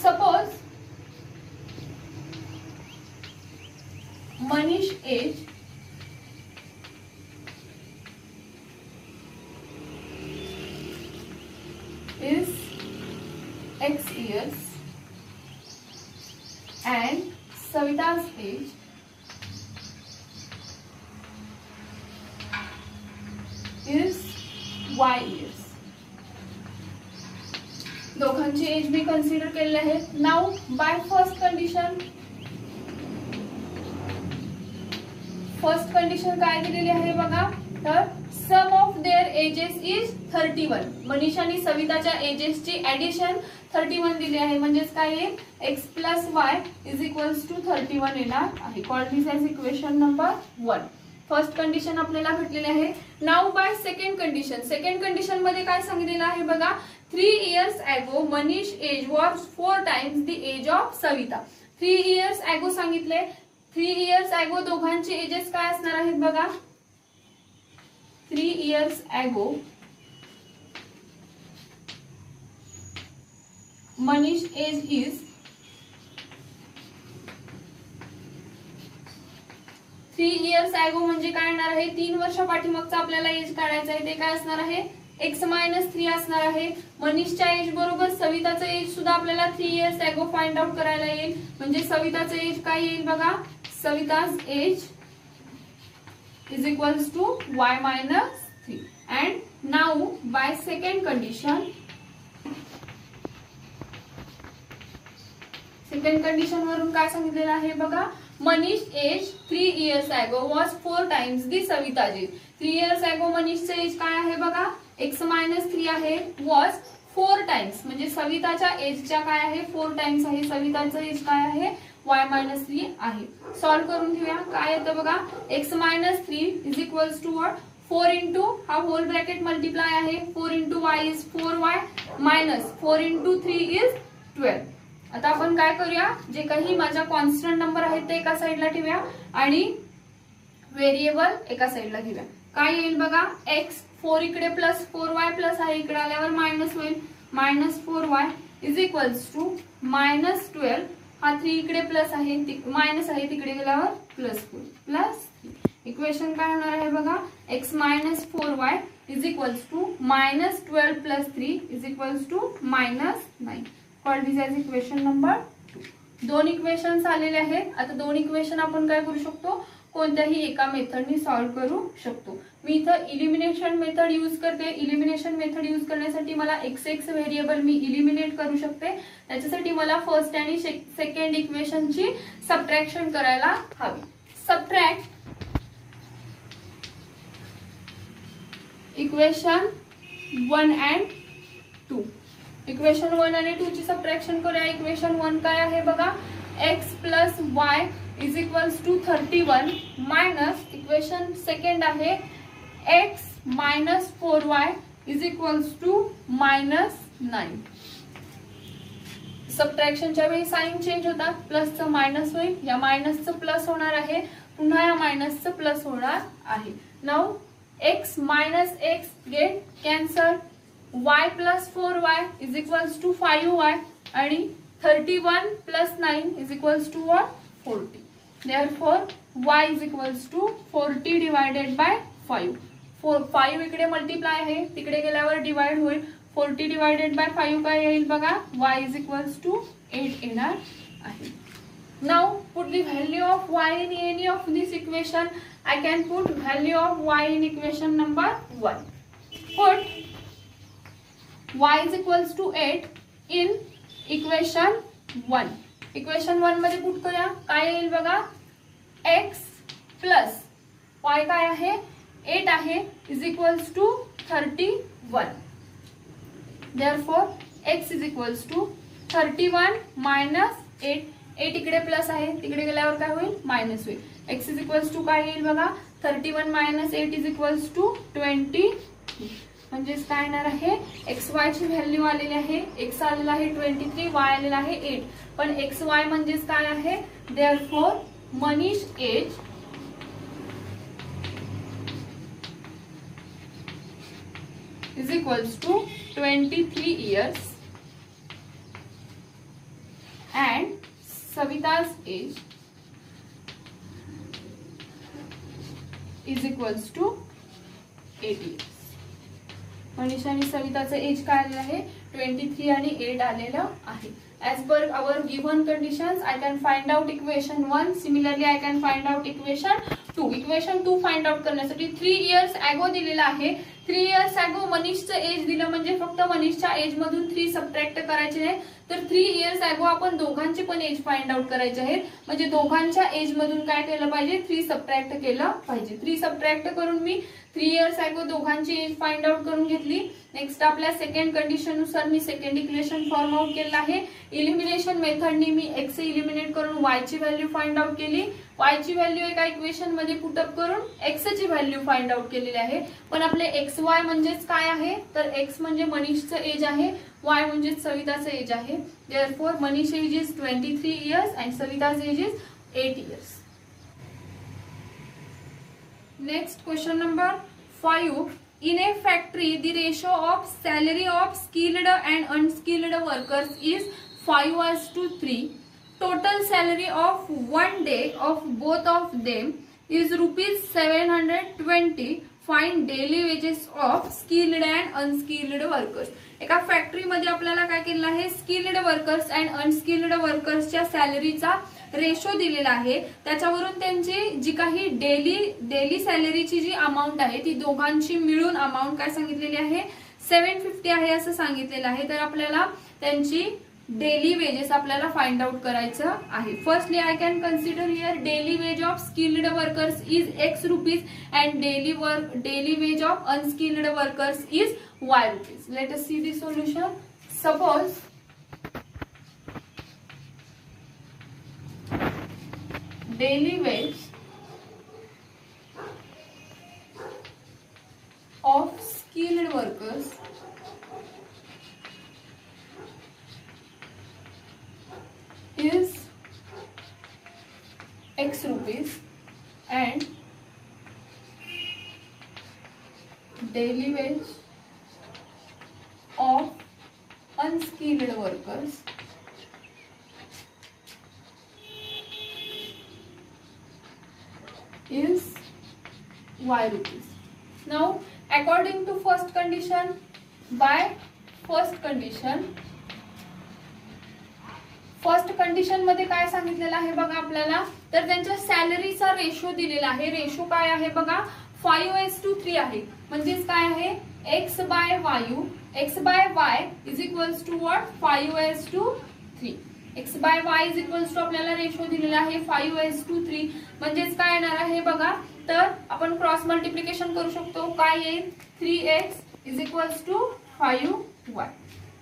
Suppose Manish age is x years and Savita's age is y years. दोघांची एज मी कन्सिडर केलेले आहे. नाउ बाय फर्स्ट कंडिशन काय दिलेली आहे बघा तर sum of their ages is 31. Manish आणि सविताच्या एजेसची ऍडिशन 31 दिली आहे. म्हणजेच काय येईल, x plus y is equals to 31 येणार आहे. Call this as equation number 1. First condition आपल्याला भेटलेली आहे. नाउ बाय सेकंड कंडिशन मध्ये काय सांगितलेलं आहे बघा 3 years ago Manish age was 4 times the age of Savita. 3 years ago सांगितले. 3 इयर्स ॲगो दोघांची एजेस काय असणार आहेत बघा 3 years ago Manish age is 3 years ago म्हणजे काय असणार आहे 3 वर्ष पाठीमागचा आपल्याला एज काढायचा आहे. ते काय असणार आहे x मायनस 3 असणार आहे. मनीषच्या एज बरोबर सविताचं एज सुद्धा आपल्याला 3 years ago फाइंड आउट करायला येईल. म्हणजे सविताचं एज काय येईल बघा Savita's age is equals to y minus 3. And now by second condition वरून काय सांगितलेलं आहे बघा Manish age 3 years ago was 4 times the Savita age. 3 years ago मनीषचे age काय आहे बघा x minus 3 आहे was 4 times म्हणजे सविताच्या एजच्या काय आहे 4 टाइम्स आहे. सविताचं एज काय आहे y minus 3 आहे. सॉल्व करून घेऊया. काय येतं बघा x minus 3 is equals to what 4 into हा होल ब्रॅकेट मल्टिप्लाय आहे 4 into y is 4y minus 4 into 3 is 12. आता आपण काय करूया जे काही माझ्या कॉन्स्टंट नंबर आहेत ते एका साइडला ठेवूया आणि व्हेरिएबल एका साइडला घेऊया. काय येईल बघा x 4 इकडे प्लस 4y प्लस आहे इकडे आल्यावर मायनस होईल minus 4y is equals to minus 12. हा 3 इकडे प्लस आहे मायनस आहे तिकडे गेल्यावर प्लस 4 प्लस 3. इक्वेशन काय होणार आहे बघा x minus 4y is equals to minus 12 plus 3 is equals to minus 9. Call this as equation number 2. 2 equations आलेले आहेत. आता 2 इक्वेशन आपण काय करू शकतो कोणत्याही एका मेथडनी सॉल्व्ह करू शकतो. मी इथं इलिमिनेशन मेथड यूज करते. इलिमिनेशन मेथड यूज करण्यासाठी मला x व्हेरिएबल मी इलिमिनेट करू शकते. त्याच्यासाठी मला फर्स्ट आणि सेकंड इक्वेशनची सबट्रॅक्शन करायला हवी. Subtract equation 1 and 2. इक्वेशन 1 आणि 2 ची सबट्रॅक्शन करूया. इक्वेशन 1 काय आहे बघा x plus y is equals to 31 minus equation second आहे x minus 4y is equals to minus 9. सबट्रॅक्शनच्या वेळी साइन चेंज होतात प्लसचं मायनस होईल या मायनसचं प्लस होणार आहे पुन्हा या मायनसचं प्लस होणार आहे. Now x minus x get cancel y plus 4y is equals to 5y आणि 31 plus 9 is equals to what 40. Therefore y is equals to 40 divided by 5. 5 इकडे मल्टिप्लाय आहे, तिकडे गेल्यावर डिवाइड होईल. 40 डिवायडेड बाय 5 काय येईल बघा, y इज इक्वल्स टू 8 येणार आहे. Now put the value of y in any of this equation. I can put value of y in equation number 1. Put y is equals to 8 in equation 1. Equation 1 मध्ये put करूया. काय येईल बघा, x plus y काय आहे 8 आहे is equals to 31. Therefore x is equals to 31 minus 8. 8 इकडे plus आहे, तिकडे गेल्यावर काय होईल मायनस होईल. x इज इक्वल्स टू काय येईल बघा, 31 मायनस 8 इज इक्वल्स टू 20. म्हणजेच काय येणार आहे, एक्स वाय ची व्हॅल्यू आलेली आहे. x आलेला आहे 23, y आलेला आहे 8. पण एक्स वाय म्हणजेच काय आहे, therefore Manish age is equals to 23 years and Savita's age is equals to 8 years. Manisha आणि सविताचं एज काय आलेलं आहे 23 आणि 8 आलेलं आहे. As per our given conditions, I can find out equation 1. Similarly, I can find out equation 2. Equation 2 find out करण्यासाठी 3 years ago दिलेला आहे. 3 years ago मनीषचं एज दिलं म्हणजे फक्त मनीषच्या एज मधून 3 सबट्रॅक्ट करायचे नाही, तर 3 years ago आपण दोघांचे पण एज फाइंड आउट करायचे आहेत. म्हणजे दोघांच्या एज मधून काय केलं पाहिजे, 3 सबट्रॅक्ट केलं पाहिजे. 3 सबट्रॅक्ट करून मी 3 years ago दोघांची एज फाइंड आउट करून घेतली. नेक्स्ट आपल्या सेकंड कंडिशन नुसार मी सेकंड इक्वेशन फॉर्म आउट केलं आहे. इलिमिनेशन मेथडनी मी x इलिमिनेट करून y ची व्हॅल्यू फाइंड आउट केली. y ची व्हॅल्यू एका इक्वेशन मध्ये पुटअप करून x ची व्हॅल्यू फाइंड आउट केलेली आहे. पण आपले xy म्हणजेच काय आहे, तर x म्हणजे मनीषचं एज आहे, y म्हणजे सविताचं एज आहे. Therefore Manish age is 23 years and Savita's age is 8 years. Next question number 5. In a factory, the ratio of salary of skilled and unskilled workers is 5:3. Total salary of one day of both of them is rupees 720. Find daily wages of skilled and unskilled workers. एका factory मध्ये आपल्याला काय केलं आहे, skilled workers and unskilled वर्कर्सच्या सॅलरीचा ratio दिलेला आहे. त्याच्यावरून त्यांची जी काही डेली सॅलरीची जी अमाऊंट आहे ती दोघांची मिळून अमाऊंट काय सांगितलेली आहे 750 आहे असं सांगितलेलं आहे. तर आपल्याला त्यांची डेली वेजेस आपल्याला फाइंड आउट करायचं आहे. Firstly I can consider here daily ways of skilled workers is x rupees and daily ways of unskilled workers is y rupees. Let us see the solution. Suppose daily wage of skilled workers is x rupees and daily wage of unskilled workers is y rupees. Now according to first condition, by first condition मध्ये काय सांगितलेलं आहे बघा आपल्याला, तर त्यांच्या सॅलरीचा ratio दिलेला आहे. रेशो काय आहे बघा 5:3 आहे. म्हणजेच काय आहे x by y is equals to what 5:3. x by y is equals to आपल्याला रेशो दिलेला आहे 5:3. म्हणजेच काय येणार आहे बघा, तर आपण क्रॉस मल्टिप्लिकेशन करू शकतो. काय येईल 3x is equals to 5y.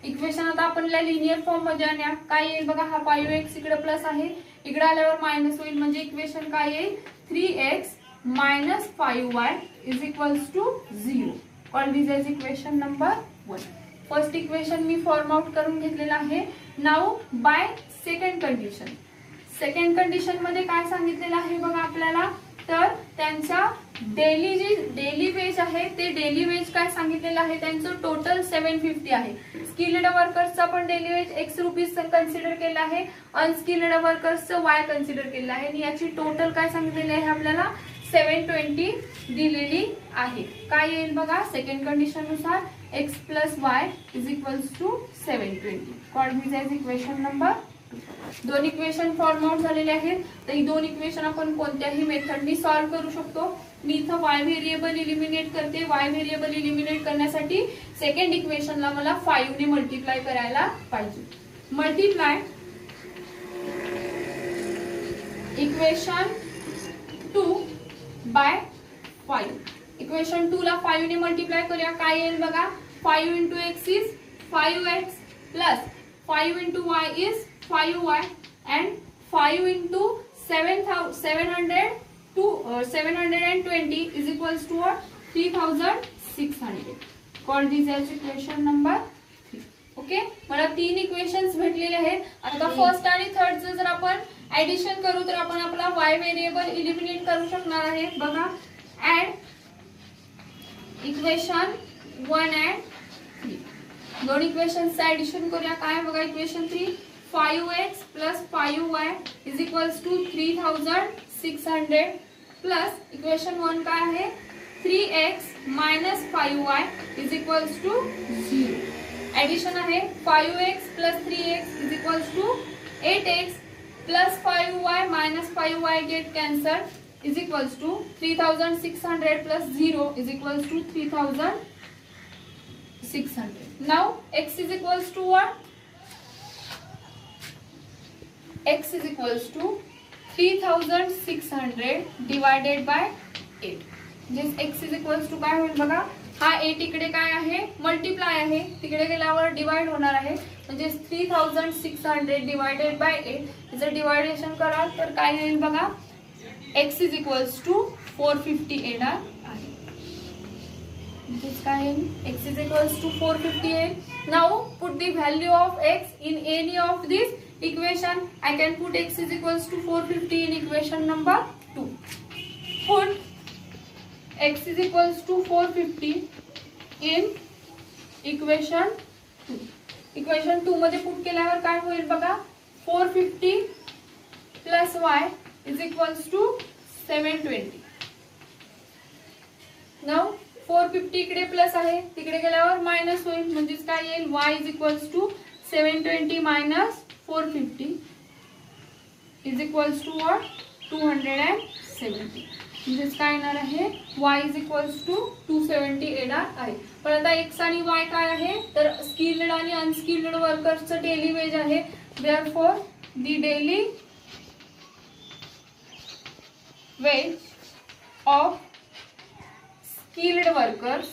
Equation आता आपल्याला लिनियर फॉर्म मध्ये आणूया. काय येईल बघा, हा 5x इकडे प्लस आहे, इकडे आल्यावर मायनस होईल. म्हणजे इक्वेशन काय येईल 3x minus 5y is equals to 0. Call this as equation number 1. First equation मी फॉर्म आउट करून घेतलेला आहे. नाउ बाय सेकंड कंडिशन मध्ये काय सांगितलेलं आहे बघा आपल्याला, तर त्यांचा डेली वेज आहे ते डेली वेज काय सांगितलेलं आहे त्यांचं टोटल 750 आहे. स्किल्ड वर्कर्सचा पण daily veg x rupees consider केला आहे, अनस्किल्ड वर्कर्सचं y कन्सिडर केलं आहे आणि याची टोटल काय सांगितलेली आहे आपल्याला 720 दिलेली आहे. काय येईल बघा सेकंड कंडिशन नुसार x plus y is equals to 720. Call this as equation number 2. दोन इक्वेशन फॉर्म आउट झालेले आहेत. तर ही दोन इक्वेशन आपण कोणत्याही मेथडनी सॉल्व्ह करू शकतो. मी इथं y व्हेरिएबल इलिमिनेट करते. y व्हेरिएबल इलिमिनेट करण्यासाठी सेकंड इक्वेशनला मला 5 ने मल्टिप्लाय करायला पाहिजे. Multiply equation 2 bye 5. इक्वेशन 2 ला 5 ने मल्टिप्लाय करूया. काय येईल बघा 5 into x is 5x plus 5 into y is 5y and 5 into 720 is equals to 3600. Call this as equation number 3. Okay, मला तीन इक्वेशन्स भेटलेले आहेत. आता फर्स्ट आणि थर्डचं जर आपण ऍडिशन करू तर आपण आपला y व्हेरिएबल इलिमिनेट करू शकणार आहे. बघा ऍड इक्वेशन 1 and 3. दोन इक्वेशन्सचं ऍडिशन करूया. काय बघा equation 3 5x plus 5y is equals to 3600 plus equation 1 काय आहे 3x minus 5y is equals to 0. Addition आहे 5x plus 3x is equals to 8x plus 5y minus 5y get cancelled is equals to 3600 plus 0 is equals to 3600. Now x is equals to what? X is equals to 3600 divided by 8. This x is equals to काय होईल बघा हा 8 इकडे काय आहे multiply आहे तिकडे गेल्यावर डिवाइड होणार आहे म्हणजे 3600 डिवाइडेड बाय 8 जर डिवायडेशन कराल तर काय येईल बघा x is equals to 450 येणार आहे. This काय येईल x is equals to 450 येईल. Now put the value of x in any of these equation. I can put x is equals to 450 in equation number 2. Put x is equals to 450 in equation 2. Equation 2 मध्ये put केल्यावर काय होईल बघा 450 plus y is equals to 720. Now 450 इकडे plus आहे तिकडे गेल्यावर minus होईल म्हणजे काय येईल y is equals to 720 minus 450 is equals to what 270. म्हणजे काय येणार आहे y is equals to 270 येणार आहे. पण आता x आणि y काय आहे तर स्किल्ड आणि अनस्किल्ड वर्कर्सचं डेली वेज आहे. therefore the daily wage of skilled workers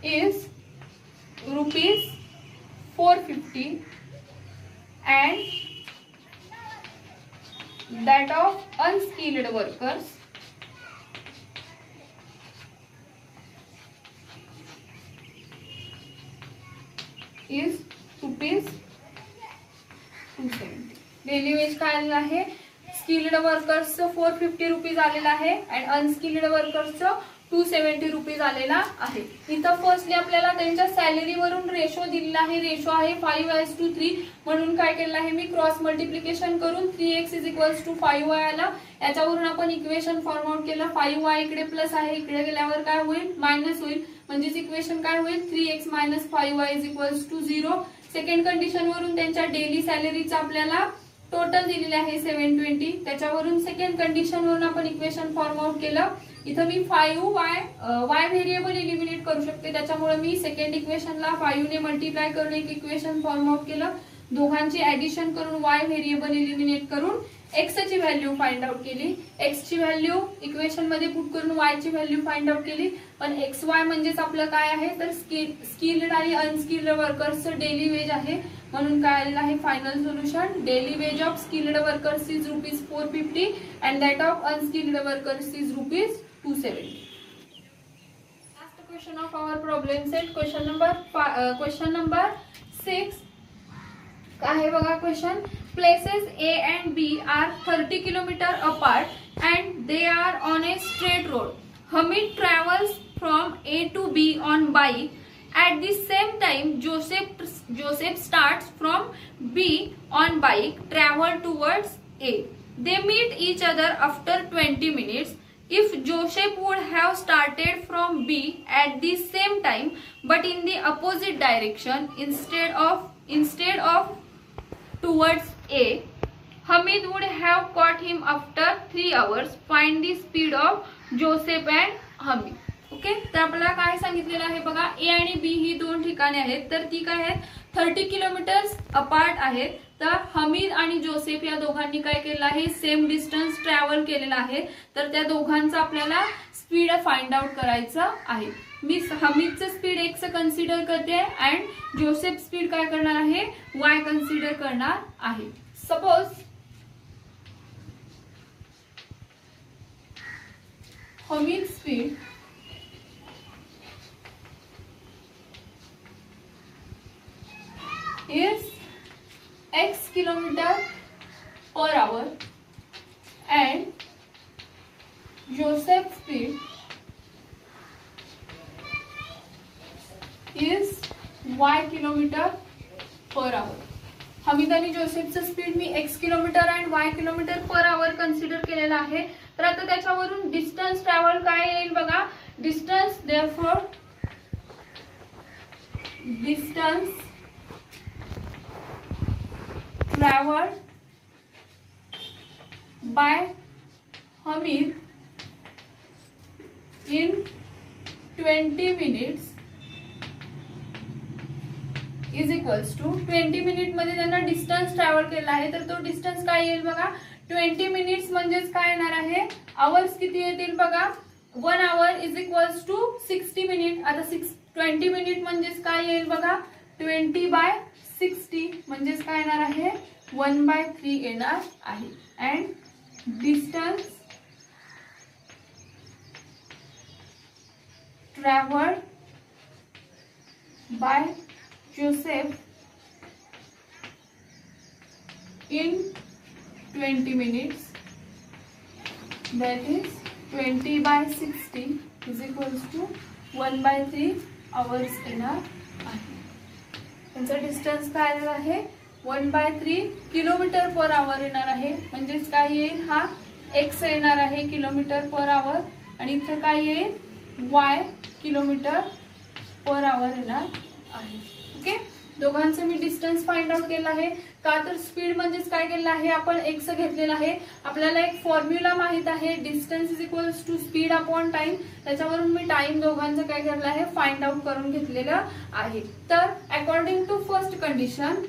is rupees 450 and that of unskilled workers is rupees 270. Daily veg काय आलेलं आहे स्किल्ड वर्कर्सचं 450 रुपीज आलेलं आहे आणि अनस्किल्ड वर्कर्सचं 270 रुपीज आलेला आहे. इथं फर्स्टली आपल्याला त्यांच्या सॅलरी वरून रेशो दिलेला आहे. रेशो आहे 5:3 म्हणून काय केलं आहे मी क्रॉस मल्टिप्लिकेशन करून 3x is equals to 5y आला. याच्यावरून आपण इक्वेशन फॉर्म आउट केलं 5y इकडे प्लस आहे इकडे गेल्यावर काय होईल मायनस होईल म्हणजेच इक्वेशन काय होईल 3x minus 5y is equals to 0. Second condition वरून त्यांच्या डेली सॅलरीचा आपल्याला टोटल दिलेले आहे 720. त्याच्यावरून सेकंड कंडिशन वरून आपण इक्वेशन फॉर्म आउट केलं. इथं मी 5y व्हेरिएबल इलिमिनेट करू शकते त्याच्यामुळे मी सेकंड इक्वेशनला 5 ने मल्टिप्लाय करून एक इक्वेशन फॉर्म आउट केलं. दोघांची ऍडिशन करून y व्हेरिएबल इलिमिनेट करून x ची व्हॅल्यू फाइंड आउट केली. x ची व्हॅल्यू इक्वेशन मध्ये पुट करून y ची व्हॅल्यू फाइंड आउट केली. पण xy म्हणजेच आपलं काय आहे तर स्किल्ड आणि अनस्किल्ड वर्कर्सचं डेली वेज आहे म्हणून काय आलेलं आहे final solution daily ways of skilled workers is rupees 450 and that of unskilled workers is rupees 270. Last question of our problem set question number 6 काय आहे बघा question places A and B are 30 kilometer apart and they are on a straight road. Hamid travels from A to B on bike. At the same time, Joseph starts from B on bike, travel towards A. They meet each other after 20 minutes. If Joseph would have started from B at the same time but in the opposite direction instead of towards A, Hamid would have caught him after 3 hours. Find the speed of Joseph and Hamid. Okay, तर आपल्याला काय सांगितलेलं आहे बघा, ए आणि बी ही दोन ठिकाणे आहेत, तर ती काय आहेत 30 किलोमीटर्स अपार्ट आहेत. तर हमीद आणि जोसेफ या दोघांनी काय केलं आहे, सेम डिस्टन्स ट्रॅव्हल केलेला आहे. तर त्या दोघांचा आपल्याला स्पीड फाइंड आउट करायचं आहे. मी हमीदचं स्पीड x कन्सिडर करते अँड जोसेफ स्पीड काय करणार आहे, y कन्सिडर करणार आहे. Suppose Hamid speed is x kilometer per hour and Joseph's speed is y kilometer per hour. Hamid आणि जोसेफचं स्पीड मी x kilometre and y kilometre per hour consider केलेला आहे. तर आता त्याच्यावरून डिस्टन्स ट्रॅव्हल काय येईल बघा, distance therefore distance traveled by Hamid in 20 minutes is equals to 20 minute मध्ये त्यांना डिस्टन्स ट्रॅव्हल केला आहे. तर तो डिस्टन्स काय येईल बघा, 20 मिनिट्स म्हणजेच काय येणार आहे, आवर्स किती येतील बघा, 1 hour is equals to 60 minute. आता 20 मिनिट म्हणजेच काय येईल बघा, 20/60 म्हणजेच काय येणार आहे, 1/3 येणार आहे. And distance travelled by Joseph in 20 minutes that is 20/60 is equals to 1/3 hours येणार आहे. त्यांचा डिस्टन्स काय आलेला आहे, 1/3 किलोमीटर पर आवर येणार आहे. म्हणजेच काय येईल, हा x येणार आहे किलोमीटर पर आवर आणि इथे काय येईल, y किलोमीटर पर आवर येणार आहे. ओके, दोघांचं मी डिस्टन्स फाइंड आउट केलं आहे. का तर स्पीड म्हणजेच काय केलं आहे, आपण x घेतलेला आहे. आपल्याला एक फॉर्म्युला माहित आहे, distance is equals to speed upon time. त्याच्यावरून मी टाइम दोघांचं काय केलं आहे, फाइंड आउट करून घेतलेलं आहे. तर according to first condition,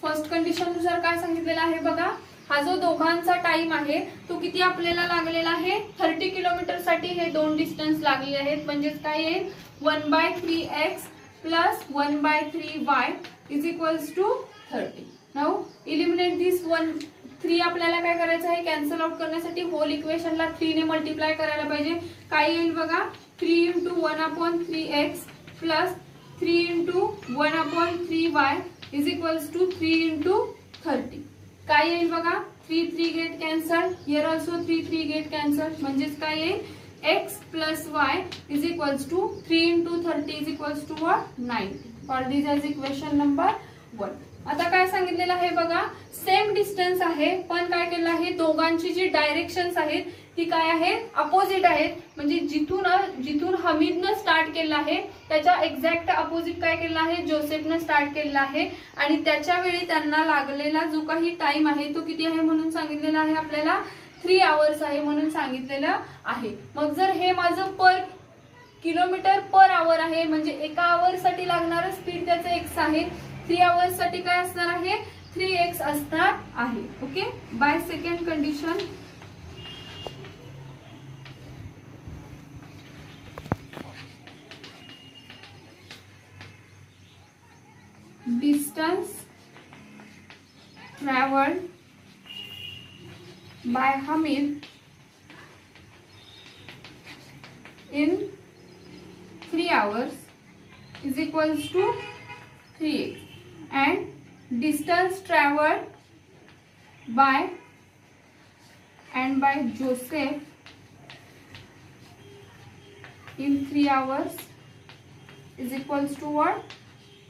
first condition नुसार काय सांगितलेलं आहे बघा, हा जो दोघांचा टाइम आहे तो किती आपल्याला लागलेला आहे, 30 किलोमीटर साठी हे दोन डिस्टन्स लागले आहेत. म्हणजेच काय येईल, 1/3x plus 1/3y is equals to 30. Now eliminate this 3 आपल्याला काय करायचं आहे, कॅन्सल आउट करण्यासाठी होल इक्वेशनला 3 ने मल्टिप्लाय करायला पाहिजे. काय येईल बघा, 3 × 1/3x plus 3 × 1/3y is equals to 3 × 30. काय येईल बघा, 3 3 get cancel, here also 3 3 get cancel. म्हणजेच काय येईल, x plus y is equals to 3 × 30 is equals to 90. For this as equation number 1. आता काय सांगितलेलं आहे बघा, सेम डिस्टन्स आहे पण काय केलं आहे, दोघांची जी डायरेक्शन्स आहेत ती काय आहेत, अपोजिट आहेत. म्हणजे जिथून हमीदनं स्टार्ट केलं आहे त्याच्या एक्झॅक्ट अपोजिट काय केलं आहे, जोसेफनं स्टार्ट केलं आहे. आणि त्याच्या वेळी त्यांना लागलेला जो काही टाइम आहे तो किती आहे म्हणून सांगितलेला आहे आपल्याला, 3 आवर्स आहे म्हणून सांगितलेलं आहे. मग जर हे माझं पर किलोमीटर पर आवर आहे म्हणजे एका आवर साठी लागणारं स्पीड त्याचं x आहे, 3 आवर्स साठी काय असणार आहे, 3x असणार आहे. Okay, bye second condition, distance traveled by Hamid in 3 hours is equals to 3x and distance traveled by Joseph in 3 hours is equals to what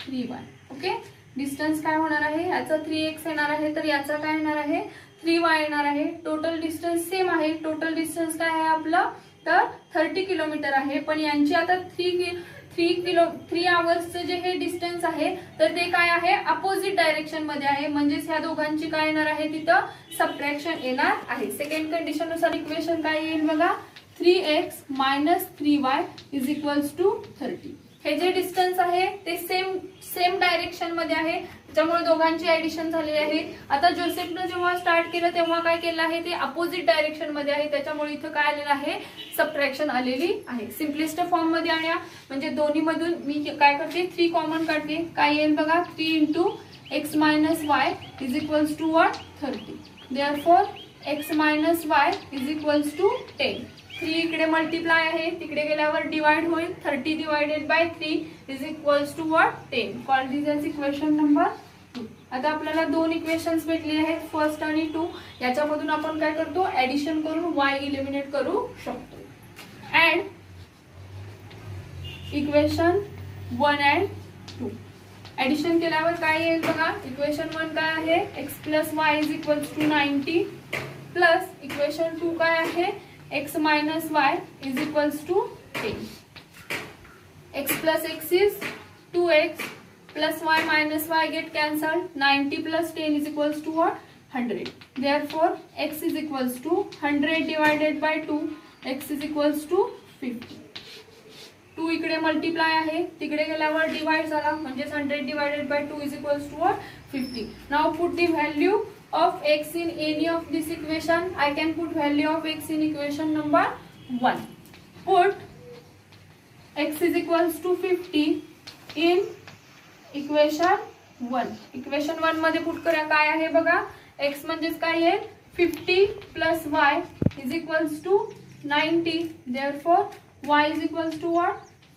3y. Okay, distance काय होणार आहे, याचा 3x येणार आहे तर याचा काय येणार आहे 3y येणार आहे. टोटल डिस्टन्स सेम आहे. टोटल डिस्टन्स काय आहे आपलं तर 30 किलोमीटर आहे. पण यांची आता 3 आवर्सचं जे हे डिस्टन्स आहे तर ते काय आहे अपोजिट डायरेक्शन मध्ये आहे. म्हणजेच ह्या दोघांची काय येणार आहे तिथं सबट्रॅक्शन येणार आहे. सेकंड कंडिशन नुसार इक्वेशन काय येईल बघा 3x minus 3y is equals to 30. हे जे डिस्टन्स आहे ते सेम डायरेक्शन मध्ये आहे त्यामुळे दोघांची ऍडिशन झालेली आहे. आता जोसेफनं जेव्हा स्टार्ट केलं तेव्हा काय केलं आहे ते अपोजिट डायरेक्शन मध्ये आहे त्याच्यामुळे इथं काय आलेलं आहे सबट्रॅक्शन आलेली आहे. सिम्पलेस्ट फॉर्म मध्ये आणूया म्हणजे दोन्ही मधून मी काय करते 3 कॉमन काढते. काय येईल बघा 3 into x minus y is equals to what 30. Therefore x minus y is equals to 10. 3 इकडे मल्टिप्लाय आहे तिकडे गेल्यावर डिवाइड होईल. 30 divided by 3 is equals to what 10. Call this as equation number 2. आता आपल्याला दोन इक्वेशन्स भेटलेले आहेत फर्स्ट आणि 2. याच्यामधून आपण काय करतो ऍडिशन करून y इलिमिनेट करू शकतो. अँड इक्वेशन 1 and 2 ऍडिशन केल्यावर काय येईल बघा. इक्वेशन 1 काय आहे x plus y is equals to 90 plus equation 2 काय आहे x minus y is equals to 10. x plus x is 2x plus y minus y get cancelled. 90 plus 10 is equals to what 100. Therefore x is equals to 100 divided by 2. x is equals to 50. 2 इकडे multiply आहे तिकडे गेल्यावर divide झाला म्हणजेच 100 divided by 2 is equals to what 50. Now put the value of x in any of this equation. I can put value of x in equation number 1. Put x is equals to 50 in equation 1. equation 1 मध्ये put करा. काय आहे बघा x म्हणजेच काय आहे 50 plus y is equals to 90. Therefore y is equals to what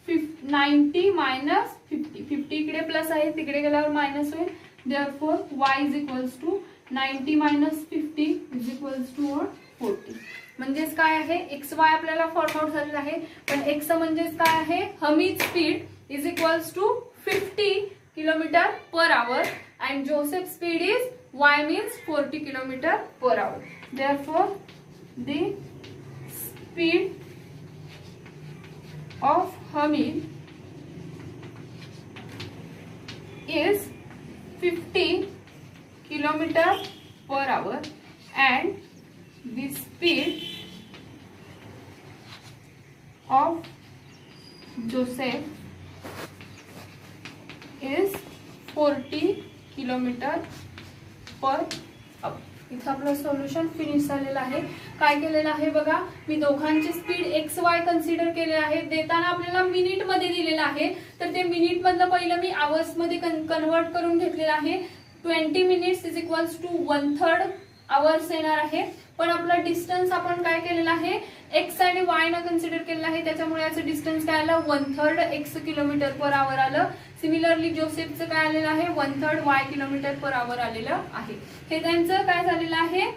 90 minus 50. 50 इकडे plus आहे तिकडे गेल्यावर मायनस होईल. Therefore y is equals to 90 minus 50 is equals to 40. म्हणजेच काय आहे xy आपल्याला फॉर्म आउट झालेला आहे पण x म्हणजेच काय आहे Hamid speed is equals to 50 kilometre per hour and Joseph speed is y means 40 kilometre per hour. Therefore the speed of Hamid is 50 kilometer per hour and the speed of Joseph is 40 kilometer per hour. इथं आपलं solution finish झालेलं आहे. काय केलेलं आहे बघा मी दोघांची speed x Y consider केले आहे. देताना आपल्याला मिनिट मध्ये दिलेलं आहे तर ते मिनिट मधलं पहिलं मी आवर्स मध्ये कन्वर्ट करून घेतलेलं आहे. 20 minutes is equals to 1/3 hours येणार आहे. पण आपला डिस्टन्स आपण काय केलेला आहे एक्स आणि वाय न कन्सिडर केलेला आहे त्याच्यामुळे याचं डिस्टन्स काय आलं 1/3 एक्स किलोमीटर पर आवर आलं. सिमिलरली जोसेफचं काय आलेलं आहे 1/3 वाय किलोमीटर पर आवर आलेलं आहे. हे त्यांचं काय झालेलं आहे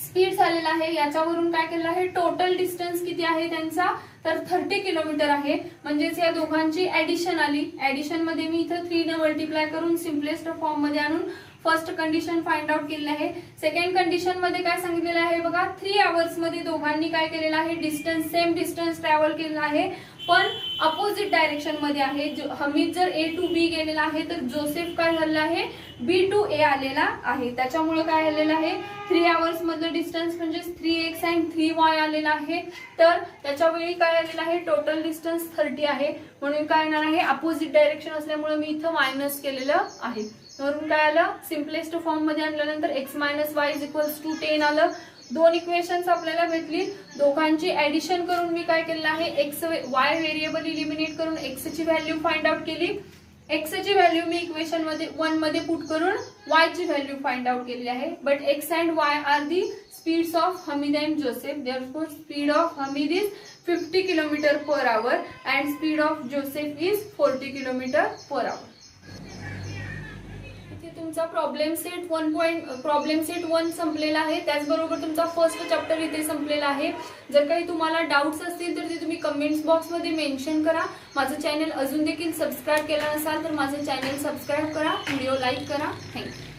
स्पीड झालेलं आहे. याच्यावरून काय केलेलं आहे टोटल डिस्टन्स किती आहे त्यांचा तर 30 किलोमीटर आहे. म्हणजेच या दोघांची ऍडिशन आली. ऍडिशन मध्ये मी इथं 3 ने मल्टिप्लाय करून सिम्पलेस्ट फॉर्म मध्ये आणून फर्स्ट कंडिशन फाइंड आउट केलेली आहे. सेकंड कंडिशन मध्ये काय सांगितलेलं आहे बघा 3 आवर्स मध्ये दोघांनी काय केलेलं आहे डिस्टन्स सेम डिस्टन्स ट्रॅव्हल केलेला आहे पण अपोजिट डायरेक्शन मध्ये आहे. हमीद जर A to B गेलेला आहे तर जोसेफ काय झालेला आहे B to A आलेला आहे. त्याच्यामुळे काय आलेलं आहे 3 आवर्स मधलं डिस्टन्स म्हणजे 3x and 3y आलेला आहे. तर त्याच्या वेळी काय आलेलं आहे टोटल डिस्टन्स 30 आहे म्हणून काय येणार आहे अपोजिट डायरेक्शन असल्यामुळे मी इथं मायनस केलेलं आहे. वरून काय आलं सिम्पलेस्ट फॉर्म मध्ये आणल्यानंतर x minus y is equals to 10 आलं. दोन इक्वेशन्स आपल्याला भेटली. दोघांची ऍडिशन करून मी काय केलेलं आहे एक्स वाय व्हेरिएबल इलिमिनेट करून एक्स ची व्हॅल्यू फाइंड आउट केली. एक्स ची व्हॅल्यू मी इक्वेशन मध्ये 1 मध्ये पुट करून वाय ची व्हॅल्यू फाइंड आउट केली आहे. But x and Y are the speeds of Hamid and Joseph. Therefore speed of Hamid is 50 kilometre per hour and speed of Joseph is 40 kilometre per आवर. तुमचा problem set 1 संपलेला आहे. त्याचबरोबर तुमचा first chapter इथे संपलेला आहे. जर काही तुम्हाला डाऊट्स असतील तर ते तुम्ही कमेंट्स बॉक्समध्ये मेन्शन करा. माझं चॅनल अजून देखील सबस्क्राईब केलं नसाल तर माझं चॅनल सबस्क्राईब करा, व्हिडिओ लाईक करा. थँक्यू.